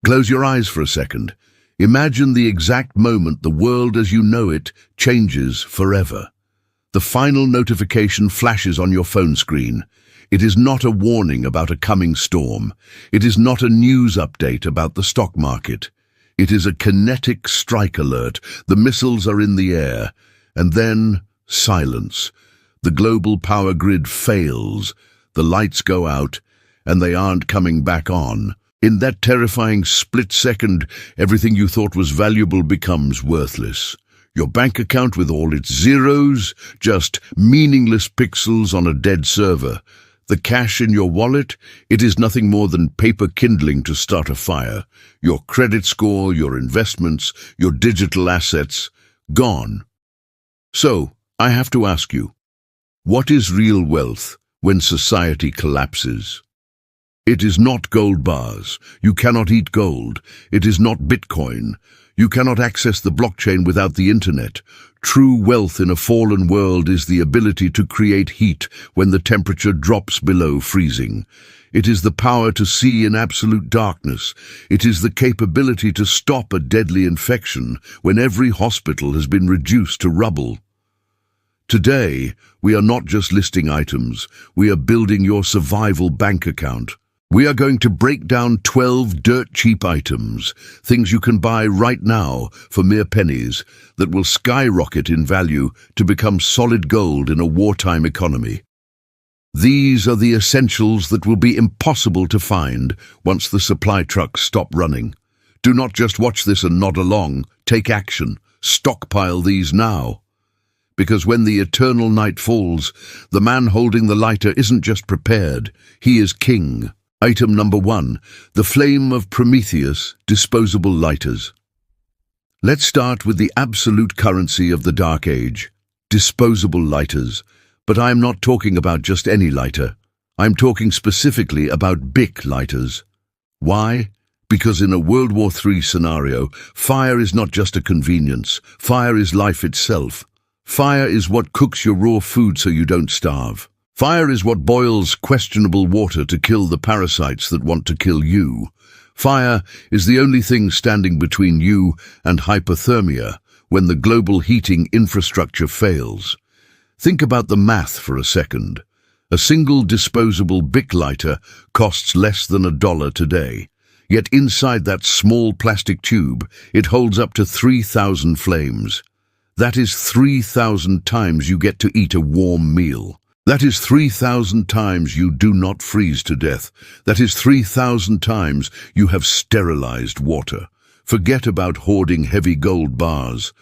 Close your eyes for a second. Imagine the exact moment the world as you know it changes forever. The final notification flashes on your phone screen. It is not a warning about a coming storm. It is not a news update about the stock market. It is a kinetic strike alert. The missiles are in the air. And then, silence. The global power grid fails. The lights go out, and they aren't coming back on. In that terrifying split second, everything you thought was valuable becomes worthless. Your bank account with all its zeros, just meaningless pixels on a dead server. The cash in your wallet, it is nothing more than paper kindling to start a fire. Your credit score, your investments, your digital assets, gone. So, I have to ask you, what is real wealth when society collapses? It is not gold bars. You cannot eat gold. It is not Bitcoin. You cannot access the blockchain without the internet. True wealth in a fallen world is the ability to create heat when the temperature drops below freezing. It is the power to see in absolute darkness. It is the capability to stop a deadly infection when every hospital has been reduced to rubble. Today, we are not just listing items. We are building your survival bank account. We are going to break down 12 dirt-cheap items, things you can buy right now for mere pennies that will skyrocket in value to become solid gold in a wartime economy. These are the essentials that will be impossible to find once the supply trucks stop running. Do not just watch this and nod along. Take action. Stockpile these now. Because when the eternal night falls, the man holding the lighter isn't just prepared, he is king. Item number 1, the flame of Prometheus, disposable lighters. Let's start with the absolute currency of the Dark Age, disposable lighters. But I am not talking about just any lighter. I'm talking specifically about Bic lighters. Why? Because in a World War III scenario, fire is not just a convenience. Fire is life itself. Fire is what cooks your raw food so you don't starve. Fire is what boils questionable water to kill the parasites that want to kill you. Fire is the only thing standing between you and hypothermia when the global heating infrastructure fails. Think about the math for a second. A single disposable Bic lighter costs less than $1 today. Yet inside that small plastic tube, it holds up to 3,000 flames. That is 3,000 times you get to eat a warm meal. That is 3,000 times you do not freeze to death. That is 3,000 times you have sterilized water. Forget about hoarding heavy gold bars.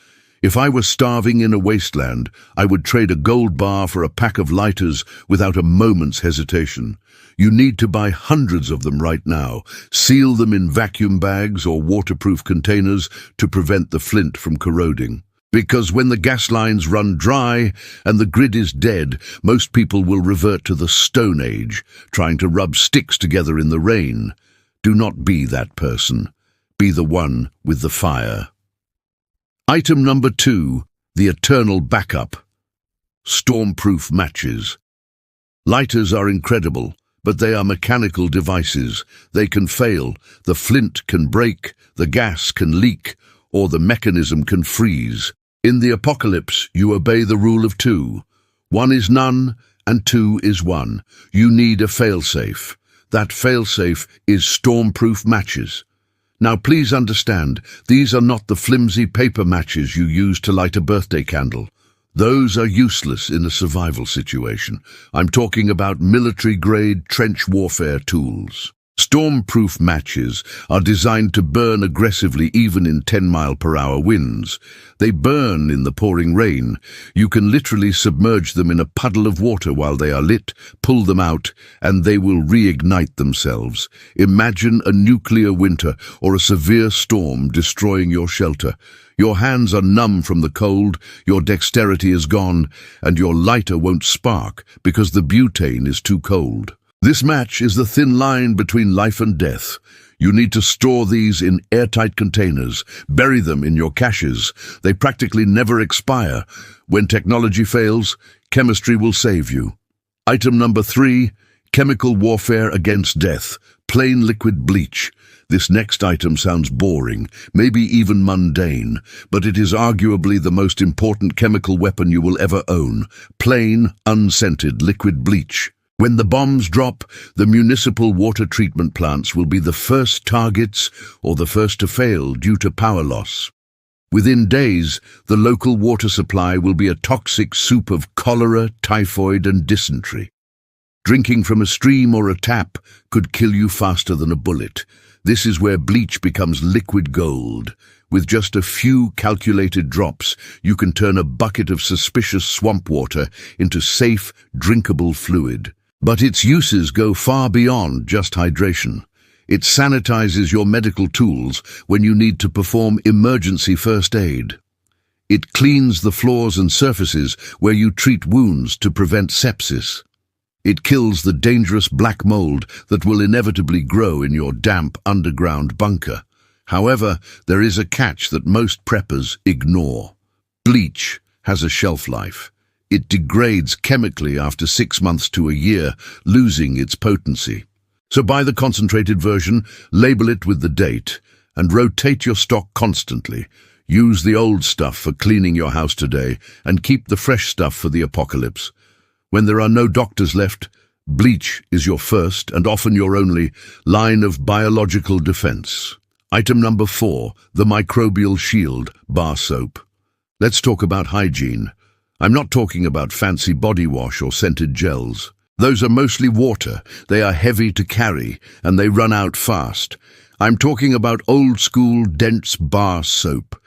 If I were starving in a wasteland, I would trade a gold bar for a pack of lighters without a moment's hesitation. You need to buy hundreds of them right now. Seal them in vacuum bags or waterproof containers to prevent the flint from corroding. Because when the gas lines run dry and the grid is dead, most people will revert to the Stone Age, trying to rub sticks together in the rain. Do not be that person. Be the one with the fire. Item number 2, the eternal backup. Stormproof matches. Lighters are incredible, but they are mechanical devices. They can fail, the flint can break, the gas can leak, or the mechanism can freeze. In the apocalypse, you obey the rule of 2. 1 is none, and 2 is 1. You need a failsafe. That failsafe is stormproof matches. Now please understand, these are not the flimsy paper matches you use to light a birthday candle. Those are useless in a survival situation. I'm talking about military-grade trench warfare tools. Stormproof matches are designed to burn aggressively even in 10-mile-per-hour winds. They burn in the pouring rain. You can literally submerge them in a puddle of water while they are lit, pull them out, and they will reignite themselves. Imagine a nuclear winter or a severe storm destroying your shelter. Your hands are numb from the cold, your dexterity is gone, and your lighter won't spark because the butane is too cold. This match is the thin line between life and death. You need to store these in airtight containers. Bury them in your caches. They practically never expire. When technology fails, chemistry will save you. Item number 3, chemical warfare against death. Plain liquid bleach. This next item sounds boring, maybe even mundane, but it is arguably the most important chemical weapon you will ever own. Plain, unscented liquid bleach. When the bombs drop, the municipal water treatment plants will be the first targets or the first to fail due to power loss. Within days, the local water supply will be a toxic soup of cholera, typhoid, and dysentery. Drinking from a stream or a tap could kill you faster than a bullet. This is where bleach becomes liquid gold. With just a few calculated drops, you can turn a bucket of suspicious swamp water into safe, drinkable fluid. But its uses go far beyond just hydration. It sanitizes your medical tools when you need to perform emergency first aid. It cleans the floors and surfaces where you treat wounds to prevent sepsis. It kills the dangerous black mold that will inevitably grow in your damp underground bunker. However, there is a catch that most preppers ignore. Bleach has a shelf life. It degrades chemically after 6 months to a year, losing its potency. So buy the concentrated version, label it with the date, and rotate your stock constantly. Use the old stuff for cleaning your house today, and keep the fresh stuff for the apocalypse. When there are no doctors left, bleach is your first, and often your only, line of biological defense. Item number 4, the microbial shield, bar soap. Let's talk about hygiene. I'm not talking about fancy body wash or scented gels. Those are mostly water, they are heavy to carry, and they run out fast. I'm talking about old-school, dense bar soap.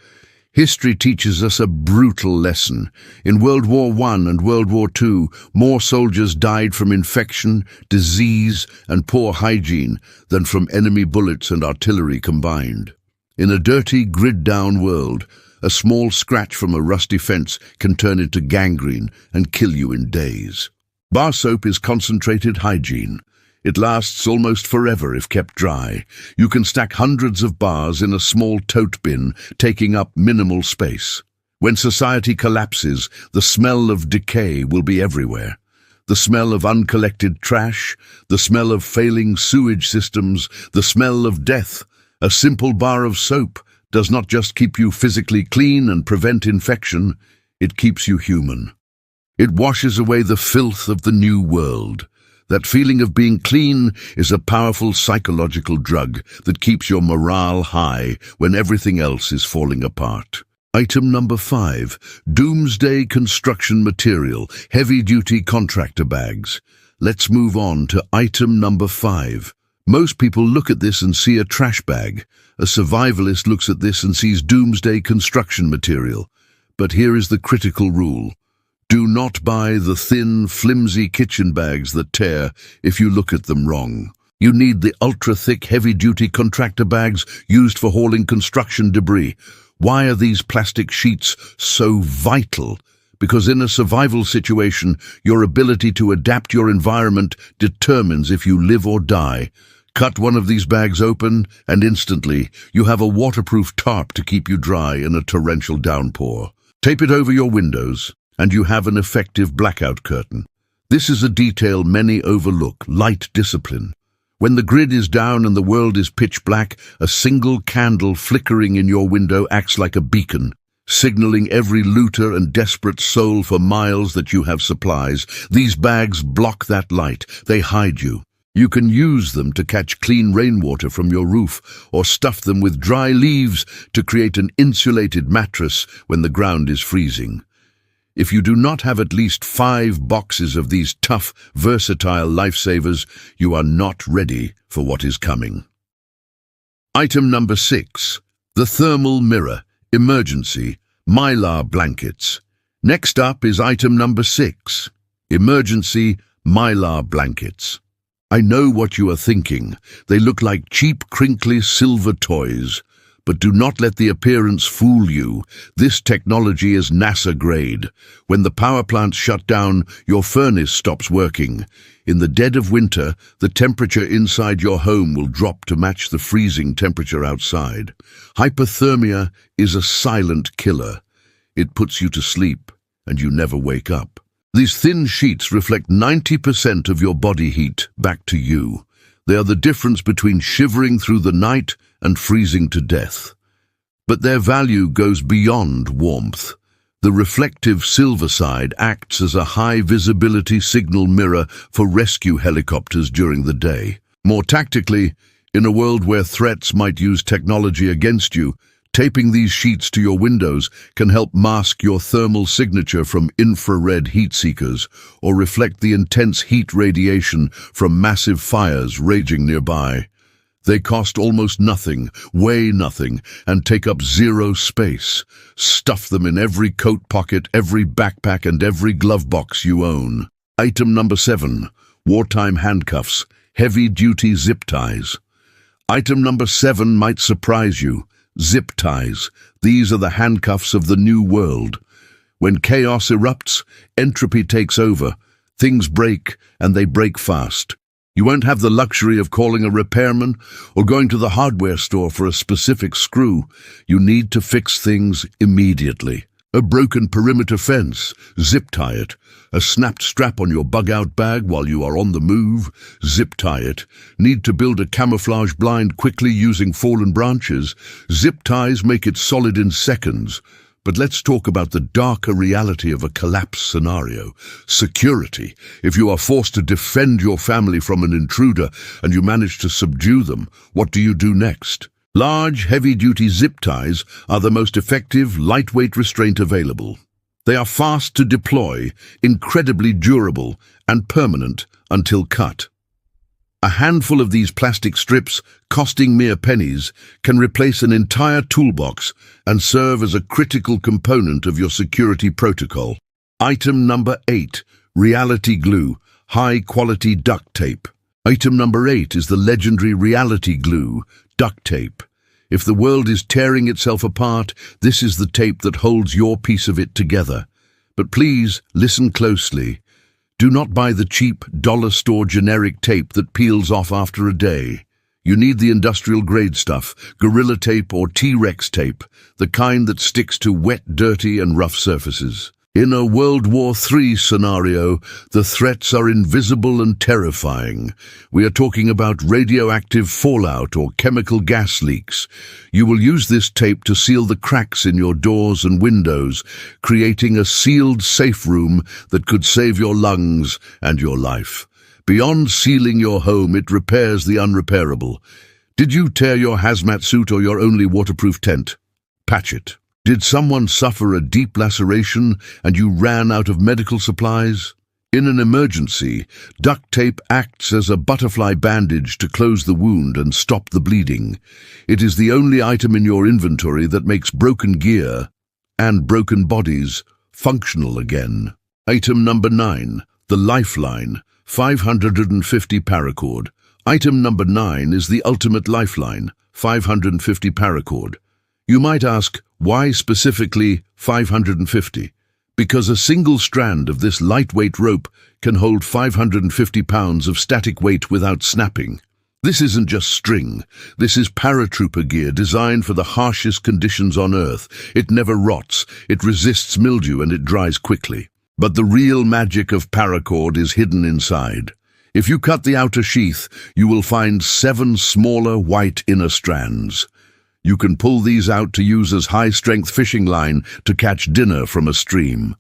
History teaches us a brutal lesson. In World War I and World War II, more soldiers died from infection, disease, and poor hygiene than from enemy bullets and artillery combined. In a dirty, grid-down world, a small scratch from a rusty fence can turn into gangrene and kill you in days. Bar soap is concentrated hygiene. It lasts almost forever if kept dry. You can stack hundreds of bars in a small tote bin, taking up minimal space. When society collapses, the smell of decay will be everywhere. The smell of uncollected trash, the smell of failing sewage systems, the smell of death. A simple bar of soap does not just keep you physically clean and prevent infection, it keeps you human. It washes away the filth of the new world. That feeling of being clean is a powerful psychological drug that keeps your morale high when everything else is falling apart. Item number 5, doomsday construction material, heavy-duty contractor bags. Let's move on to item number 5. Most people look at this and see a trash bag. A survivalist looks at this and sees doomsday construction material. But here is the critical rule. Do not buy the thin, flimsy kitchen bags that tear if you look at them wrong. You need the ultra-thick, heavy-duty contractor bags used for hauling construction debris. Why are these plastic sheets so vital? Because in a survival situation, your ability to adapt your environment determines if you live or die. Cut one of these bags open, and instantly, you have a waterproof tarp to keep you dry in a torrential downpour. Tape it over your windows, and you have an effective blackout curtain. This is a detail many overlook, light discipline. When the grid is down and the world is pitch black, a single candle flickering in your window acts like a beacon, signaling every looter and desperate soul for miles that you have supplies. These bags block that light. They hide you. You can use them to catch clean rainwater from your roof, or stuff them with dry leaves to create an insulated mattress when the ground is freezing. If you do not have at least 5 boxes of these tough, versatile lifesavers, you are not ready for what is coming. Item number 6. The thermal mirror, emergency, mylar blankets. Next up is item number 6. Emergency, mylar blankets. I know what you are thinking. They look like cheap, crinkly silver toys. But do not let the appearance fool you. This technology is NASA grade. When the power plants shut down, your furnace stops working. In the dead of winter, the temperature inside your home will drop to match the freezing temperature outside. Hypothermia is a silent killer. It puts you to sleep, and you never wake up. These thin sheets reflect 90% of your body heat back to you. They are the difference between shivering through the night and freezing to death. But their value goes beyond warmth. The reflective silver side acts as a high-visibility signal mirror for rescue helicopters during the day. More tactically, in a world where threats might use technology against you, taping these sheets to your windows can help mask your thermal signature from infrared heat seekers or reflect the intense heat radiation from massive fires raging nearby. They cost almost nothing, weigh nothing, and take up zero space. Stuff them in every coat pocket, every backpack, and every glove box you own. Item number 7. Wartime Handcuffs. Heavy-duty zip ties. Item number 7 might surprise you. Zip ties. These are the handcuffs of the new world. When chaos erupts, entropy takes over. Things break, and they break fast. You won't have the luxury of calling a repairman or going to the hardware store for a specific screw. You need to fix things immediately. A broken perimeter fence, zip tie it. A snapped strap on your bug-out bag while you are on the move, zip tie it. Need to build a camouflage blind quickly using fallen branches, zip ties make it solid in seconds. But let's talk about the darker reality of a collapse scenario. Security. If you are forced to defend your family from an intruder and you manage to subdue them, what do you do next? Large, heavy-duty zip ties are the most effective, lightweight restraint available. They are fast to deploy, incredibly durable, and permanent until cut. A handful of these plastic strips, costing mere pennies, can replace an entire toolbox and serve as a critical component of your security protocol. Item number 8. Reality glue, high-quality duct tape. Item number 8 is the legendary reality glue, duct tape. If the world is tearing itself apart, this is the tape that holds your piece of it together. But please, listen closely. Do not buy the cheap, dollar store generic tape that peels off after a day. You need the industrial-grade stuff, Gorilla Tape or T-Rex tape, the kind that sticks to wet, dirty, and rough surfaces. In a World War III scenario, the threats are invisible and terrifying. We are talking about radioactive fallout or chemical gas leaks. You will use this tape to seal the cracks in your doors and windows, creating a sealed safe room that could save your lungs and your life. Beyond sealing your home, it repairs the unrepairable. Did you tear your hazmat suit or your only waterproof tent? Patch it. Did someone suffer a deep laceration and you ran out of medical supplies? In an emergency, duct tape acts as a butterfly bandage to close the wound and stop the bleeding. It is the only item in your inventory that makes broken gear and broken bodies functional again. Item number 9. The Lifeline, 550 paracord. Item number 9 is the ultimate lifeline, 550 paracord. You might ask, why specifically 550? Because a single strand of this lightweight rope can hold 550 pounds of static weight without snapping. This isn't just string. This is paratrooper gear designed for the harshest conditions on Earth. It never rots, it resists mildew, and it dries quickly. But the real magic of paracord is hidden inside. If you cut the outer sheath, you will find 7 smaller white inner strands. You can pull these out to use as high-strength fishing line to catch dinner from a stream.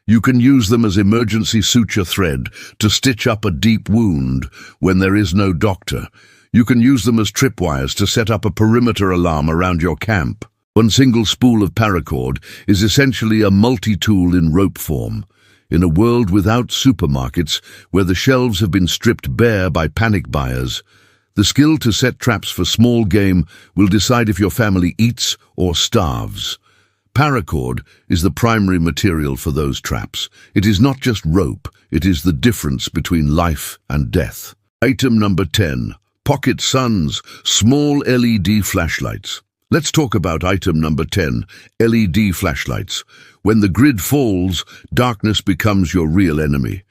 You can use them as emergency suture thread to stitch up a deep wound when there is no doctor. You can use them as tripwires to set up a perimeter alarm around your camp. One single spool of paracord is essentially a multi-tool in rope form. In a world without supermarkets, where the shelves have been stripped bare by panic buyers, the skill to set traps for small game will decide if your family eats or starves. Paracord is the primary material for those traps. It is not just rope, it is the difference between life and death. Item number 10. Pocket Suns, small LED flashlights. Let's talk about item number 10, LED flashlights. When the grid falls, darkness becomes your real enemy.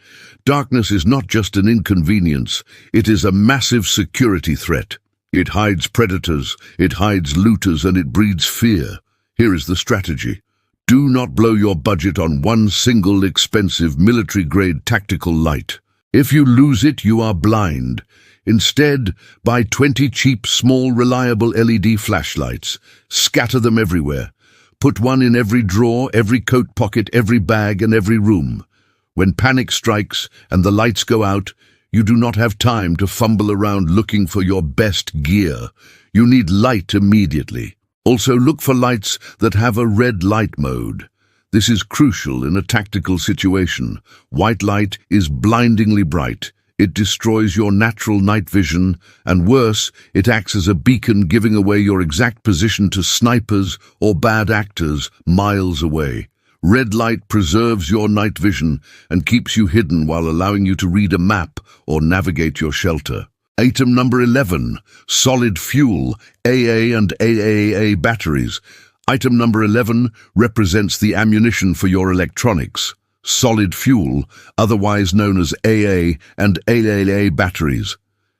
Darkness is not just an inconvenience, it is a massive security threat. It hides predators, it hides looters, and it breeds fear. Here is the strategy. Do not blow your budget on one single expensive military-grade tactical light. If you lose it, you are blind. Instead, buy 20 cheap, small, reliable LED flashlights. Scatter them everywhere. Put one in every drawer, every coat pocket, every bag, and every room. When panic strikes and the lights go out, you do not have time to fumble around looking for your best gear. You need light immediately. Also, look for lights that have a red light mode. This is crucial in a tactical situation. White light is blindingly bright. It destroys your natural night vision, and worse, it acts as a beacon, giving away your exact position to snipers or bad actors miles away. Red light preserves your night vision and keeps you hidden while allowing you to read a map or navigate your shelter. Item number 11, solid fuel, AA and AAA batteries. Item number 11 represents the ammunition for your electronics. Solid fuel, otherwise known as AA and AAA batteries.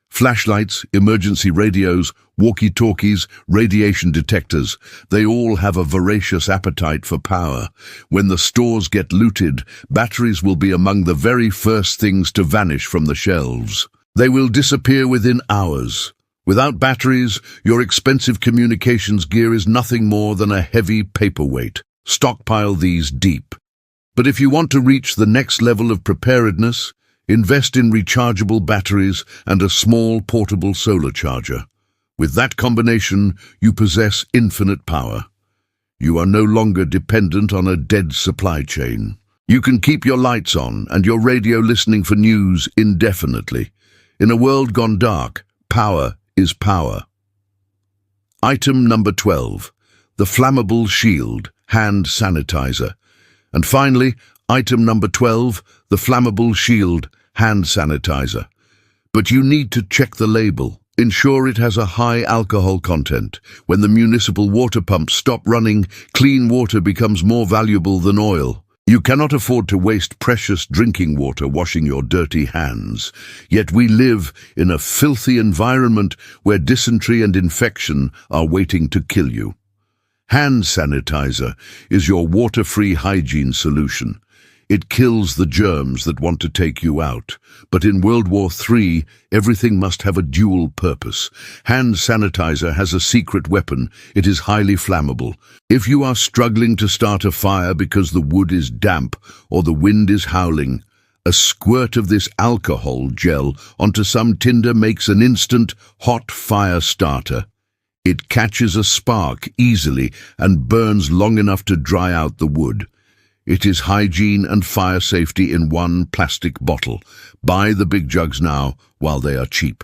Flashlights, emergency radios, walkie-talkies, radiation detectors, they all have a voracious appetite for power. When the stores get looted, batteries will be among the very first things to vanish from the shelves. They will disappear within hours. Without batteries, your expensive communications gear is nothing more than a heavy paperweight. Stockpile these deep. But if you want to reach the next level of preparedness, invest in rechargeable batteries and a small portable solar charger. With that combination, you possess infinite power. You are no longer dependent on a dead supply chain. You can keep your lights on and your radio listening for news indefinitely. In a world gone dark, power is power. Item number 12, the flammable shield, hand sanitizer. And finally, item number 12, the flammable shield, hand sanitizer. But you need to check the label. Ensure it has a high alcohol content. When the municipal water pumps stop running, clean water becomes more valuable than oil. You cannot afford to waste precious drinking water washing your dirty hands. Yet we live in a filthy environment where dysentery and infection are waiting to kill you. Hand sanitizer is your water-free hygiene solution. It kills the germs that want to take you out. But in World War III, everything must have a dual purpose. Hand sanitizer has a secret weapon. It is highly flammable. If you are struggling to start a fire because the wood is damp or the wind is howling, a squirt of this alcohol gel onto some tinder makes an instant hot fire starter. It catches a spark easily and burns long enough to dry out the wood. It is hygiene and fire safety in one plastic bottle. Buy the big jugs now while they are cheap.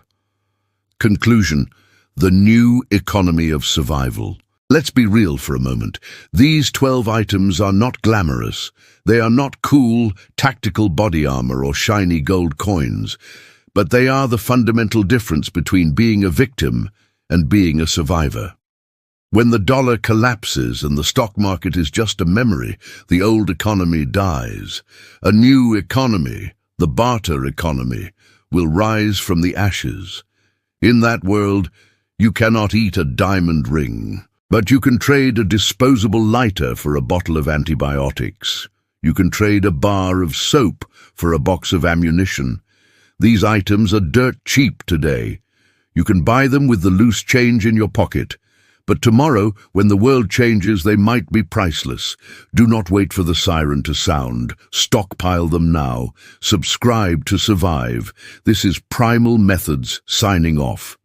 Conclusion: the new economy of survival. Let's be real for a moment. These 12 items are not glamorous. They are not cool, tactical body armor or shiny gold coins. But they are the fundamental difference between being a victim and being a survivor. When the dollar collapses and the stock market is just a memory, the old economy dies. A new economy, the barter economy, will rise from the ashes. In that world, you cannot eat a diamond ring, but you can trade a disposable lighter for a bottle of antibiotics. You can trade a bar of soap for a box of ammunition. These items are dirt cheap today. You can buy them with the loose change in your pocket. But tomorrow, when the world changes, they might be priceless. Do not wait for the siren to sound. Stockpile them now. Subscribe to survive. This is Primal Methods signing off.